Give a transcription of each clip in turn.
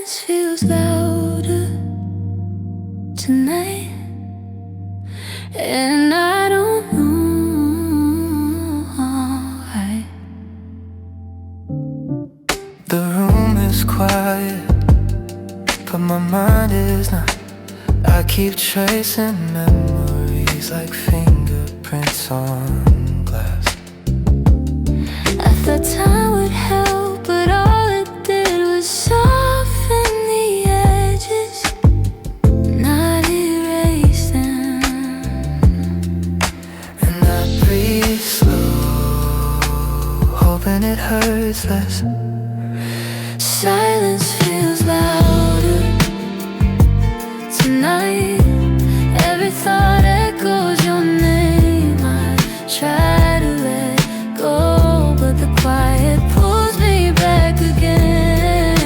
Silence feels louder tonight, and I don't know why. The room is quiet, but my mind is not. I keep tracing memories like fingerprints on glass. I thought time would help, but all it did was soften the edges, not erase them. And I breathe slow, hoping it hurts less. Silence feels louder tonight. Every thought echoes your name. I try to let go, but the quiet pulls me back again.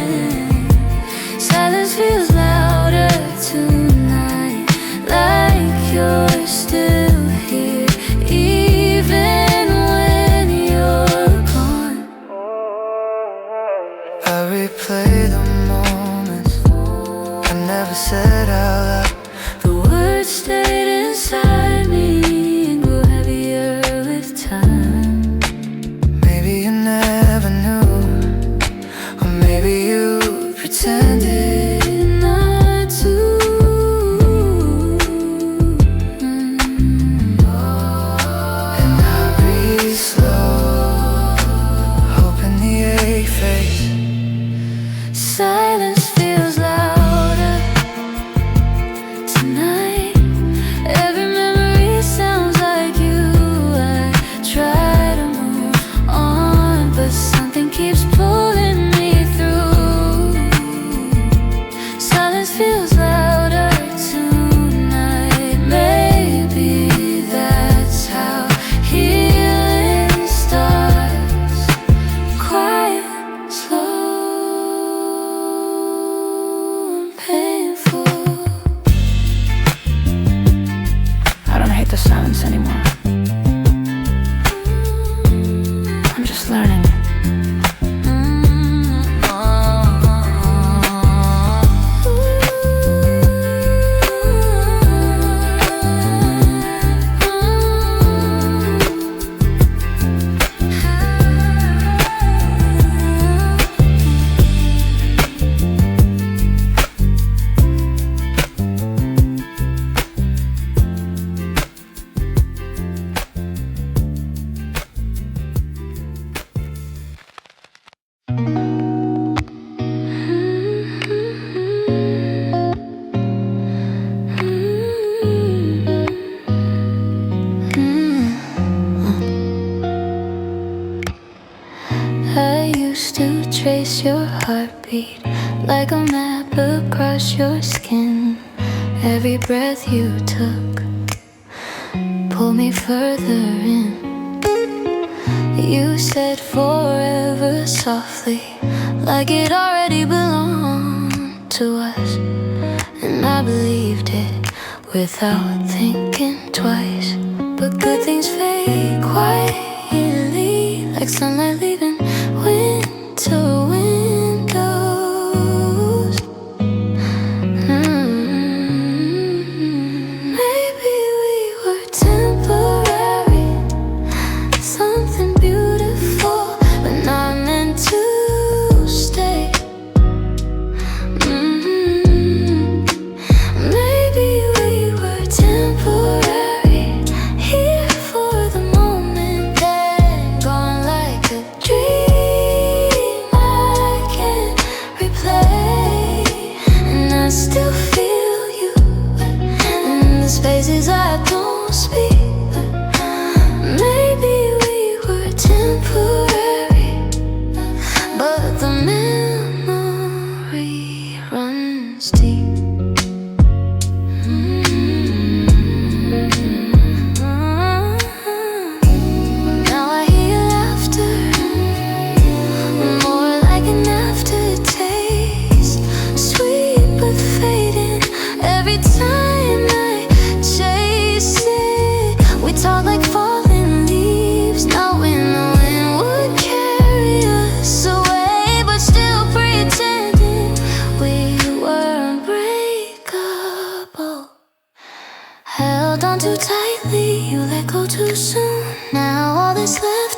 Silence feels louder tonight, like you're still here, even when you're gone. I replay the moments I never said out loud. The words stayed inside me and grew heavier with time. Maybe you never knew, or maybe you pretended Not to. And I breathe slow, hoping the ache fades. Silence feels louder tonight. Every memory sounds like you. I try to move on, but something keeps pulling me through. Silence feels louder tonight. Maybe that's how healing starts. Quiet, slow, and painful. I don't hate the silence anymore. I'm just learning. I used to trace your heartbeat like a map across your skin. Every breath you took pulled me further in. You said forever softly, like it already belonged to us. And I believed it without thinking twice. But good things fade quietly, like sunlight leaving winter windows. Maybe we were temporary, something beautiful, but not meant to stay. Maybe we were temporary, here for the moment, then gone like a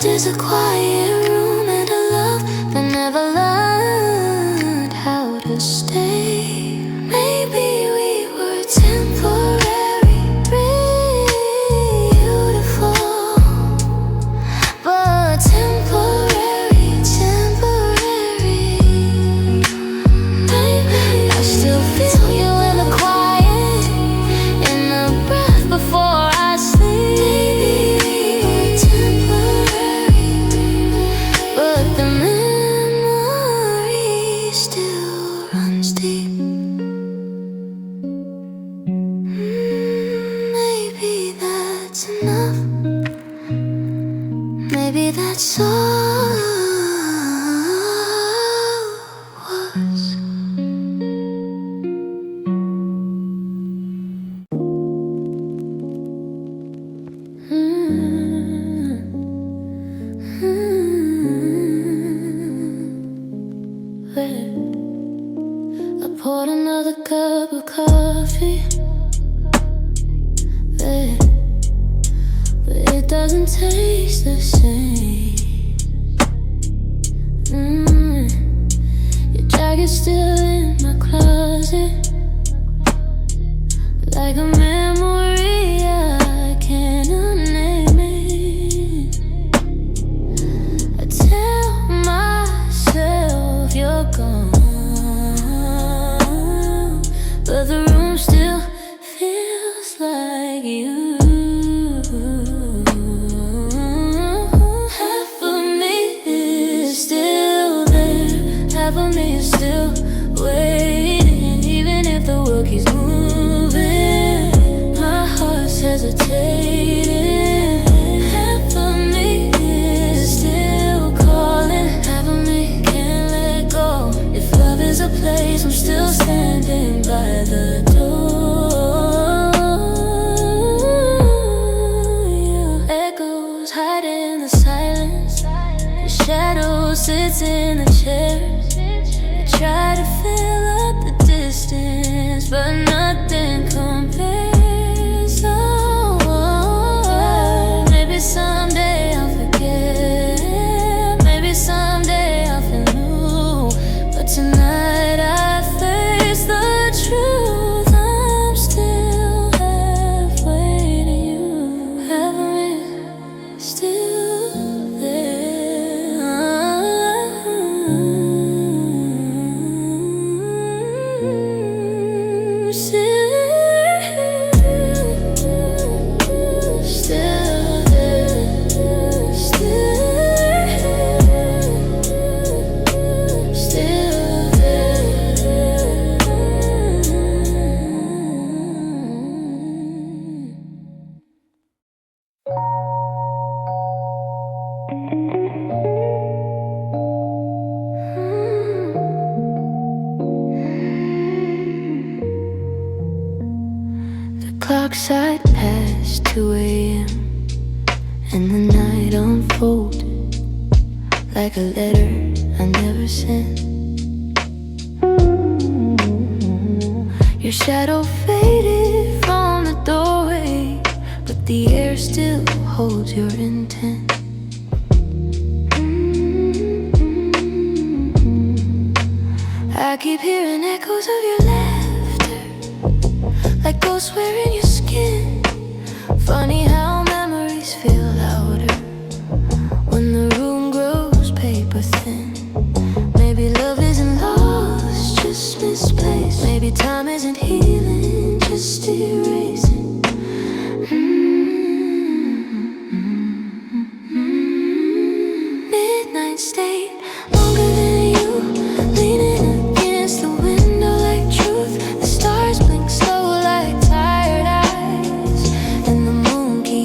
There's a quiet room and a love that never learned how to stay. Maybe we were temporary, beautiful, but temporary. Maybe I still feel you in the quiet, in the breath before I sleep. But the memory still runs deep. Maybe that's enough. Maybe that's all was. I poured another cup of coffee, but it doesn't taste the same. Your jacket's still in my closet, like a memory I can't unname it. I tell myself you're gone, but the room still feels like you. Half of me is still there, half of me is still waiting. Even if the world keeps moving, my heart's hesitating. Half of me is still calling, half of me can't let go. If love is a place, I'm still standing by the door. Your echoes hide in the silence, your shadow sits in the chairs. I try to fill up the distance, but nothing compares. Oh, maybe someday I'll forget, maybe someday I'll feel new, but tonight I face the truth. I'm still halfway to you. Half of me is still there. Still there. Still The clock's at past 2 a.m. and the night unfolded like a letter I never sent. Your shadow faded from the doorway, but the air still holds your intent. I keep hearing echoes of your laughter, like ghosts wearing your skin. Funny how memories feel louder when the room grows paper thin. Maybe love isn't lost, just misplaced. Maybe time isn't healing, just erasing. Midnight state, longer than you, leaning against the window like truth. The stars blink slow like tired eyes, and the moon keeps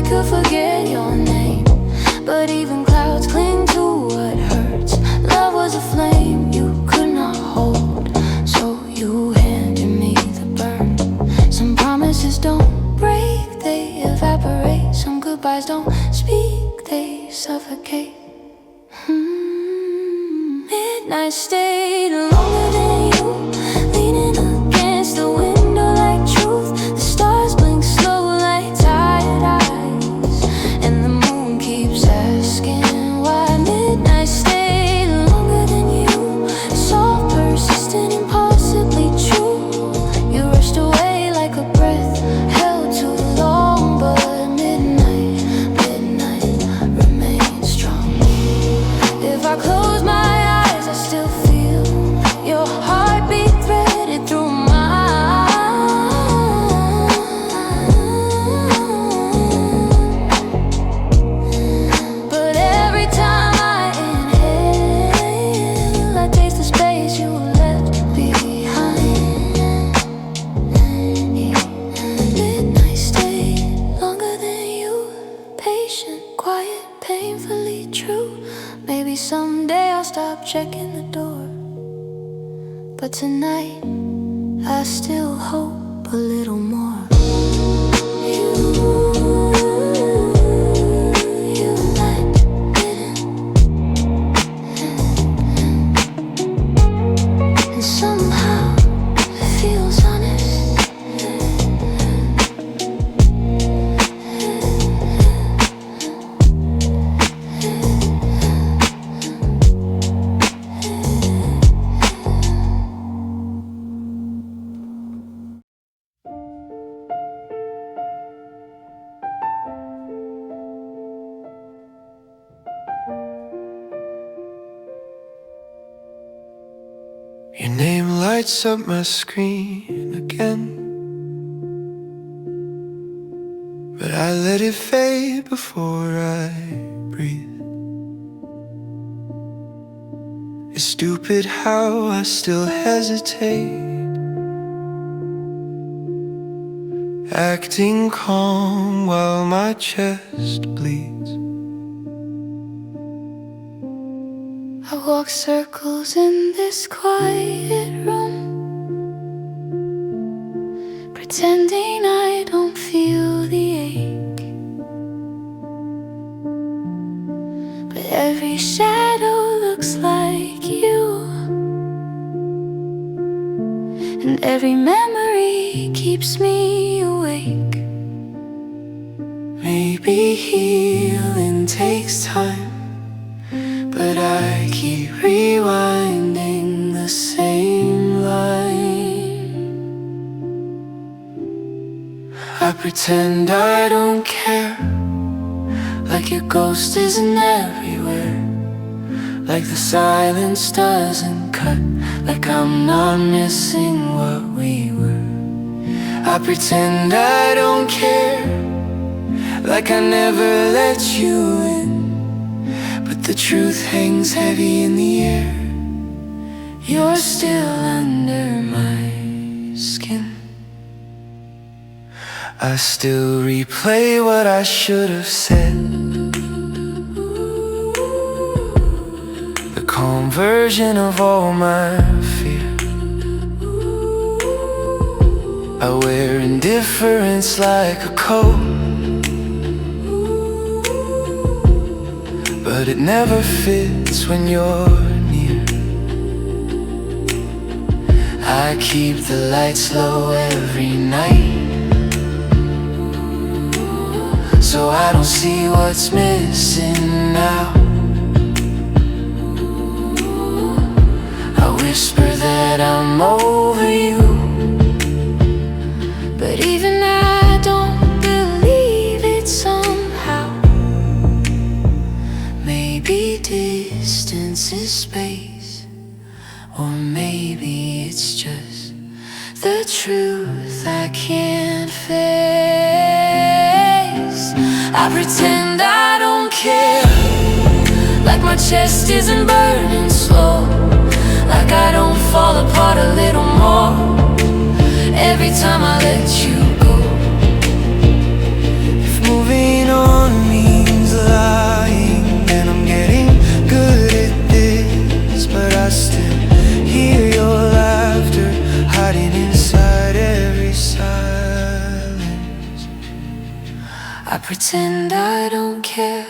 could forget your name, but even clouds cling to what hurts. Love was a flame you could not hold, so you handed me the burn. Some promises don't break, they evaporate. Some goodbyes don't speak, they suffocate. Midnight stayed longer than you, leaning against the window like truth. The stars blink slow like tired eyes, and the moon keeps asking why. Midnight stayed longer than you, soft, persistent, impossibly true. You rushed away like a breath held too long, but midnight remains strong. If I close my eyes, I still feel your heartbeat threaded through mine. But every time I inhale, I taste the space you left behind. Midnight stayed longer than you, patient, quiet, painfully true. Maybe someday I'll stop checking the door, but tonight I still hope a little more. You let it in, and somehow it feels honest. Your name lights up my screen again, but I let it fade before I breathe. It's stupid how I still hesitate, acting calm while my chest bleeds. I walk circles in this quiet room, pretending I don't feel the ache. But every shadow looks like you, and every memory keeps me awake. Maybe healing takes time, but I keep rewinding the same line. I pretend I don't care, like your ghost isn't everywhere, like the silence doesn't cut, like I'm not missing what we were. I pretend I don't care, like I never let you in, but the truth hangs heavy in the air. You're still under my skin. I still replay what I should have said, the calm version of all my fear. I wear indifference like a coat, but it never fits when you're near. I keep the lights low every night, so I don't see what's missing now. I whisper that I'm over you, but even I don't believe it somehow. maybe distance is space, or maybe it's just the truth I can't face. I pretend I don't care, like my chest isn't burning slow, like I don't fall apart a little more every time I let you go. If moving on I pretend I don't care,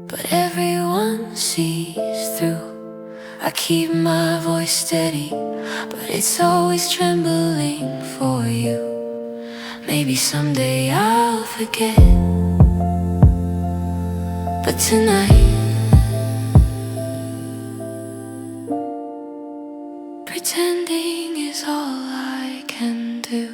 but everyone sees through. I keep my voice steady, but it's always trembling for you. Maybe someday I'll forget, but tonight pretending is all I can do.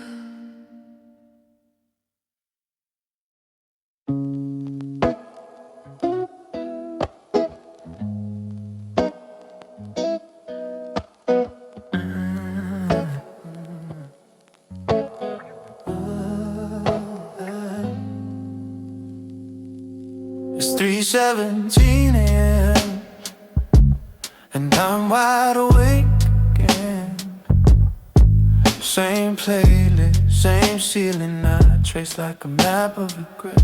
It's 3:17 a.m. and I'm wide awake again. Same playlist, same ceiling I trace like a map of regret.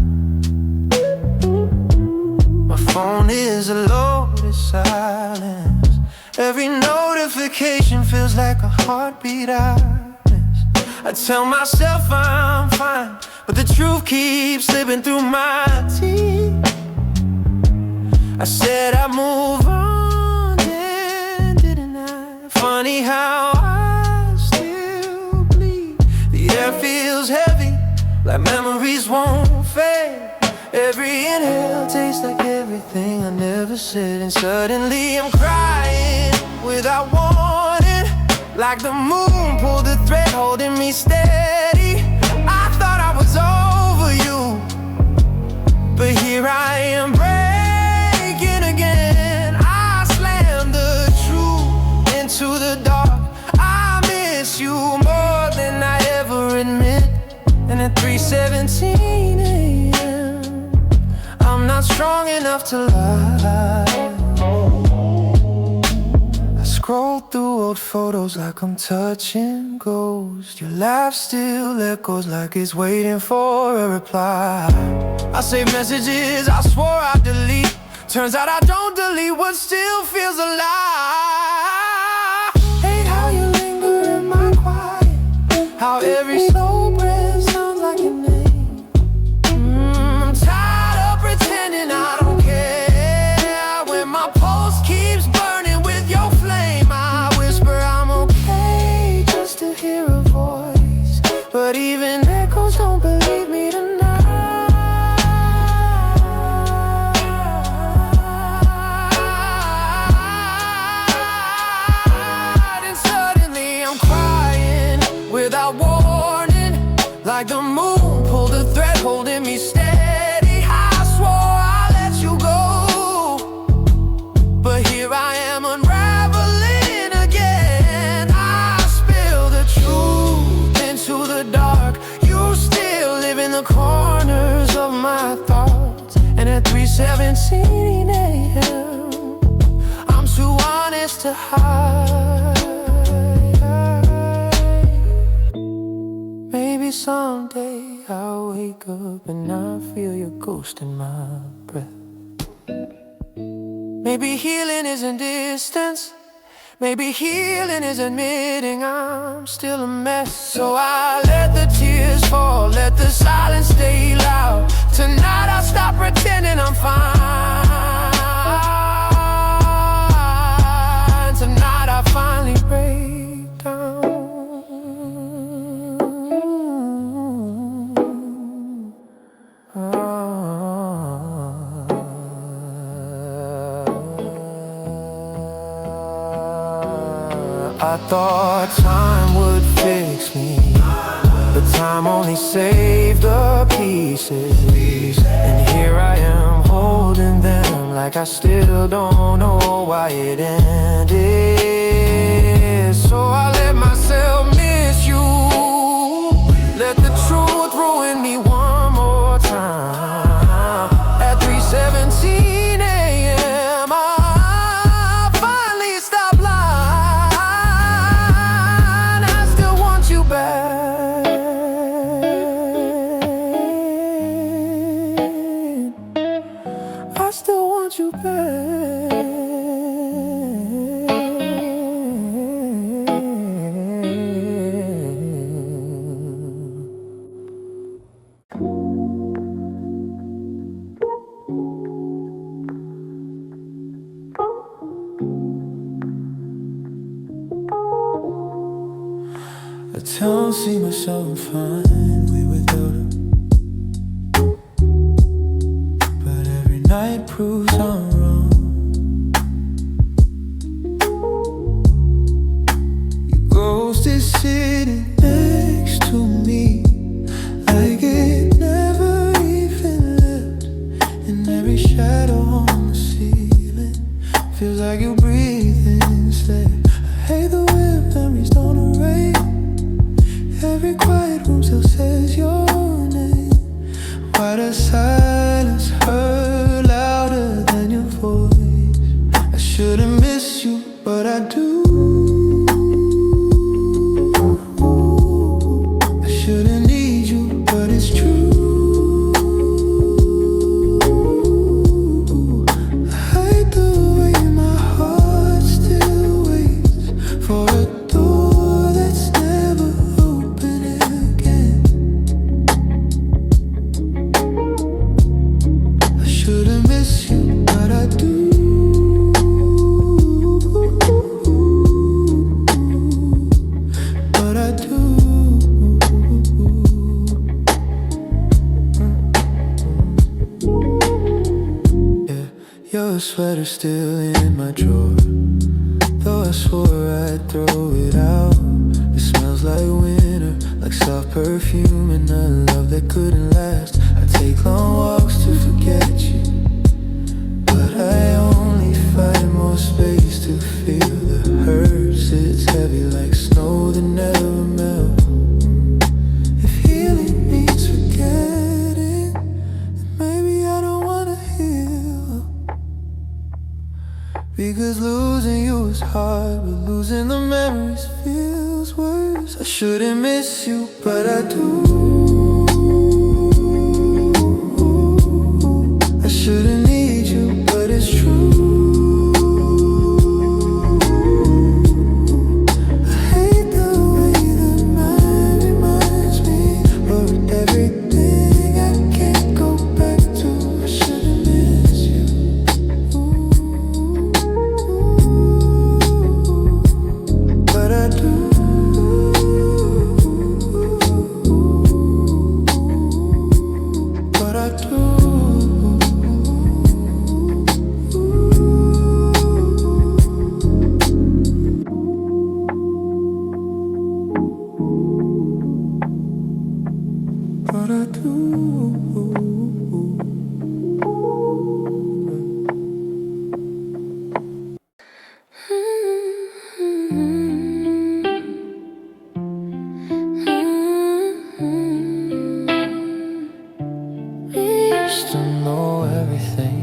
My phone is a loaded silence. Every notification feels like a heartbeat I miss. I tell myself I'm fine, but the truth keeps slipping through my teeth. I said I'd move on, then didn't I? Funny how I still bleed. The air feels heavy, like memories won't fade. Every inhale tastes like everything I never said. And suddenly I'm crying without warning, like the moon pulled the thread holding me steady. I thought I was over you, but here I am breaking again. I slammed the truth into the dark. I miss you more than I ever admit. And at 3:17 a.m. I'm not strong enough to lie. I scroll through old photos like I'm touching ghosts. Your laugh still echoes like it's waiting for a reply. I save messages I swore I'd delete. Turns out I don't delete what still feels alive. Hate how you linger in my quiet, how every slow breath sounds like your name. I'm tired of pretending I don't care. When my pulse keeps burning with your flame, I whisper I'm okay just to hear a voice. But even echoes don't believe me tonight. Without warning, like the moon pulled the thread holding me steady. I swore I'd let you go, but here I am unraveling again. I spill the truth into the dark. You still live in the corners of my thoughts. And at 3:17 a.m. I'm too honest to hide. Maybe someday I'll wake up and I'll feel your ghost in my breath. Maybe healing isn't distance. Maybe healing is admitting I'm still a mess. So I let the tears fall, let the silence stay loud. Tonight I'll stop pretending I'm fine. Tonight I finally break down. I thought time would fix me, but time only saved the pieces. And here I am holding them like I still don't know why it ended. So I let myself miss you, let the truth ruin me one more time. At 3:17 a.m. I finally stopped lying. I still want you back. I still want you back. don't see myself fine without her. But every night proves I'm wrong. Your ghost is sitting next to me, like it never even left. In every shadow on the ceiling, feels like you breathe instead. I hate the way memories don't erase. Every quiet room still says your name. Why does silence hurt louder than your voice? I shouldn't miss you, but I do. I shouldn't need you, but it's true. I hate the way my heart still waits for a door that's never open again. I shouldn't miss you, but I do. But I do. Yeah, your sweater's still in my drawer, though I swore I'd throw it out. It smells like winter, like soft perfume and a love that couldn't last. I take long walks to forget you, but I only find more space to feel the hurt. Sits heavy like snow that never melts. If healing means forgetting, then maybe I don't wanna heal. Because losing you is hard, but losing the memories feels worse. I shouldn't miss you, but I do. I shouldn't need you, but it's true. I hate the way the mind reminds me of everything I can't go back to. I shouldn't miss you. But I do. But I do. But I do. We used to know everything.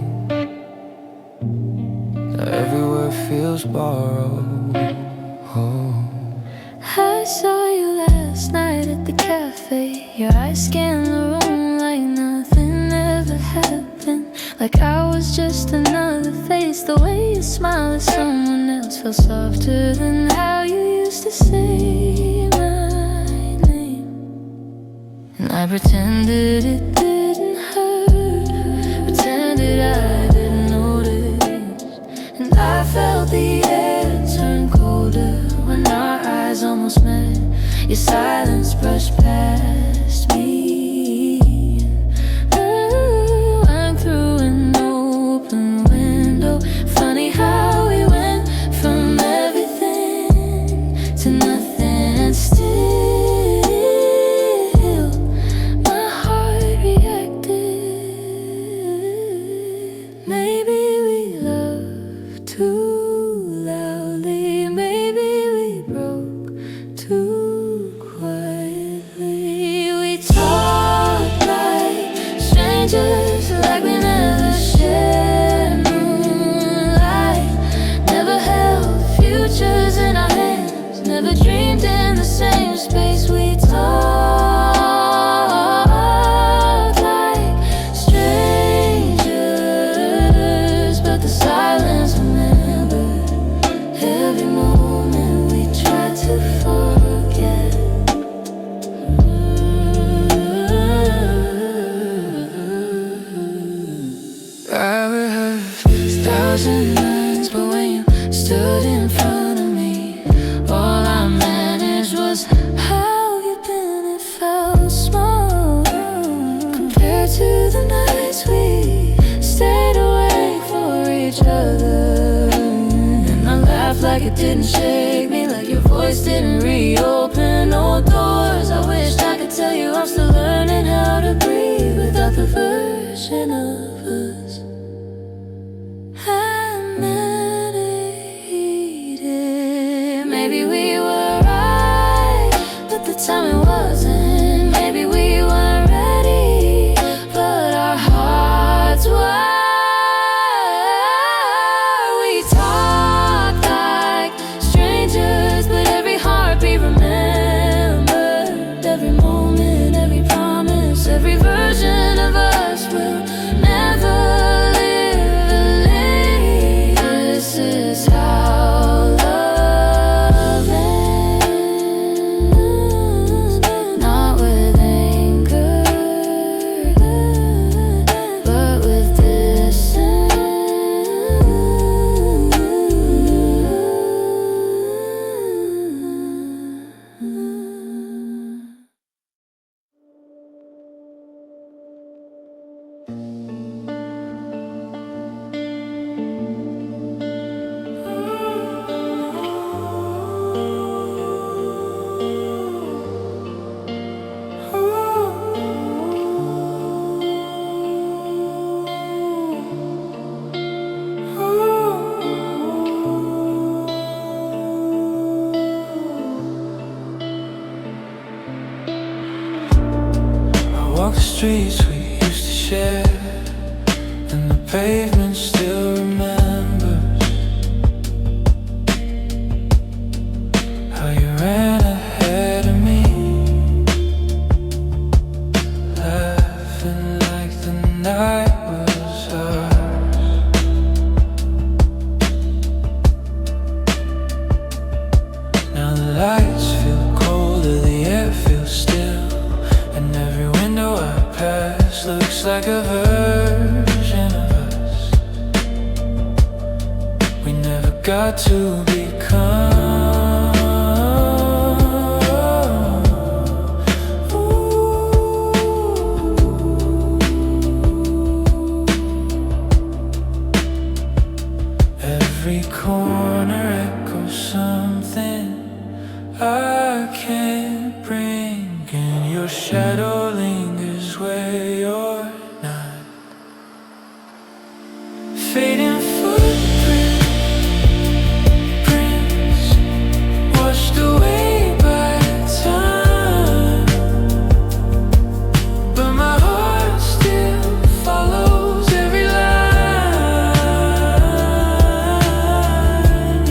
Now every word feels borrowed. I saw you last night at the cafe. Your eyes scanned the room like nothing ever happened. Like I was just another face. The way you smile at someone else felt softer than how you used to say my name. And I pretended it didn't hurt, pretended I didn't notice. And I felt the air turn colder when our eyes almost met. Your silence brushed past me. Went through an open window. Funny how we went from everything to nothing, and still my heart reacted. Maybe we loved too loudly. Maybe we broke too quietly. We talked like strangers, like we never shared moonlight. Never held futures in our hands, never dreamed in the same space. We talked like strangers, but the silence remembered every moment we tried to forget. it didn't shake me, like your voice didn't reopen no doors. I wish I could tell you I'm still learning how to breathe without the version of us I meditated. Maybe we were right, but the timing wasn't. Maybe we weren't ready, but our hearts were. We talked like strangers, but every heartbeat remembered. Every moment, every promise, every version of us will never live late. This is how love ends, not with anger, but with distance. I walk the streets we used to share, and the pavement still remembers how you ran ahead of me, laughing like the night was ours. Now the lights feel colder, the air feels still, and every window I pass looks like a version of us we never got to become. Every corner echoes something I can't bring, and your shadow lingers where you're not. Fading footprints washed away by time, but my heart still follows every line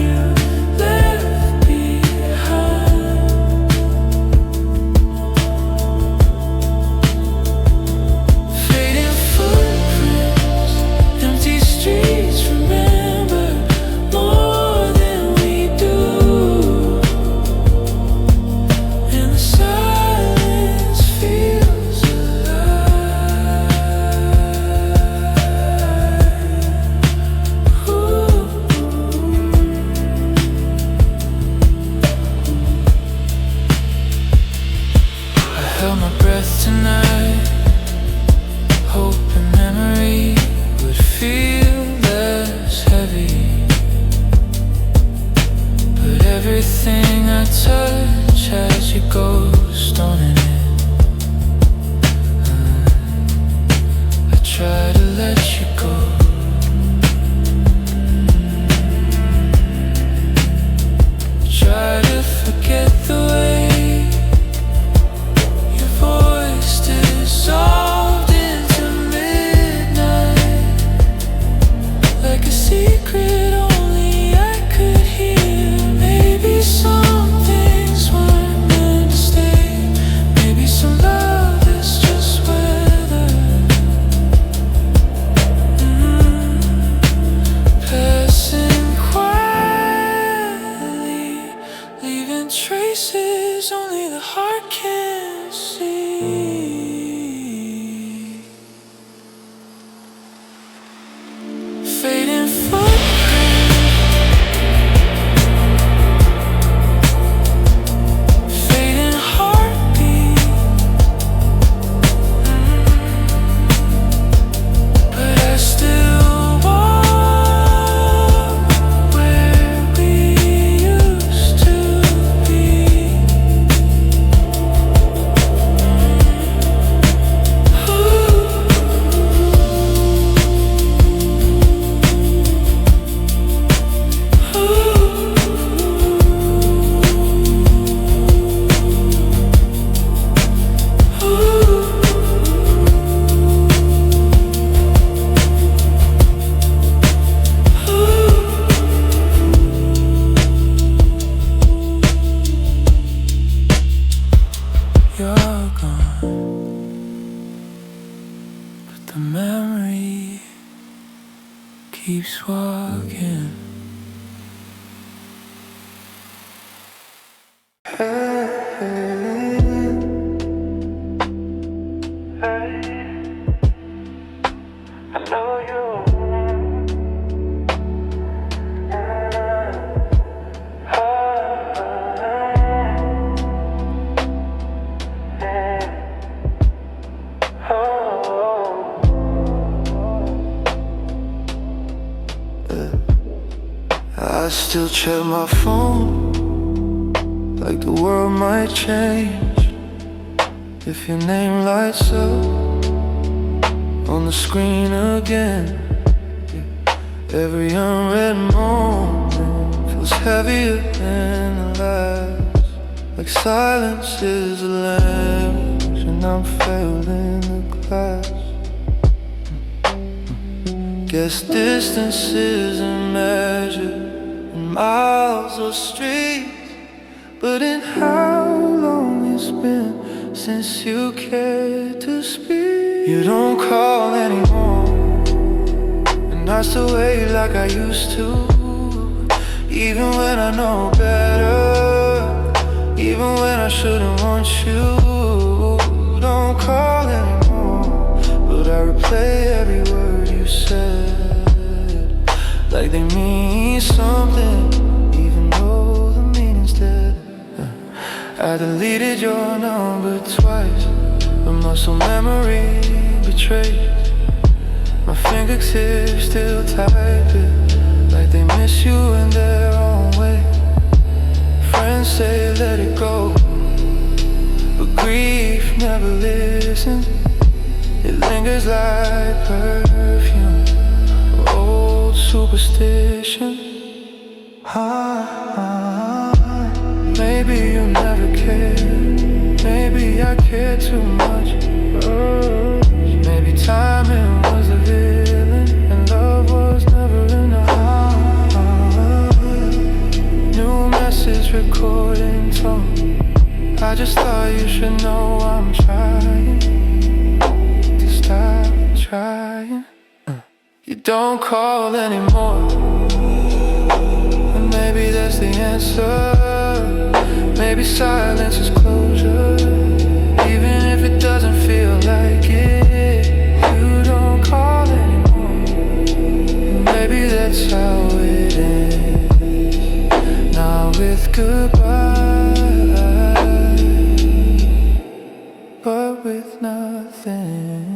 you left behind. Fading footprints, empty streets remember more than we do, and the silence feels alive. Ooh. I held my breath tonight, hoping memory would feel less heavy, but everything I touch has your ghost on it. I try to let you go. Try to forget the way your voice dissolved into midnight, like a secret only I could hear. Maybe some things weren't meant to stay. Maybe some love is just weather. Passing quietly, leaving traces only the heart can see. Fading footprints, fading heartbeat, but I still walk where we you're gone, but the memory keeps walking. I know you. I still check my phone, like the world might change if your name lights up on the screen again. Every unread moment feels heavier than the last, like silence is a language and I'm failing the class. Guess distance isn't measured in miles or streets, but in how long it's been since you cared to speak. You don't call anymore, and I still wait like I used to, even when I know better, even when I shouldn't want you. Don't call anymore, but I replay every word you said, like they mean something, even though the meaning's dead. I deleted your number twice, but muscle memory betrayed. My fingertips still type it, like they miss you in their own way. Friends say let it go, but grief never listens. It lingers like perfume, old superstition. Maybe you never cared, maybe I cared too much. Maybe timing was a villain and love was never enough. New message recording tone, I just thought you should know I'm trying to stop trying. You don't call anymore, and maybe that's the answer. Maybe silence is closure, even if it doesn't feel like it. You don't call anymore, maybe that's how it ends. Not with goodbye, but with nothing.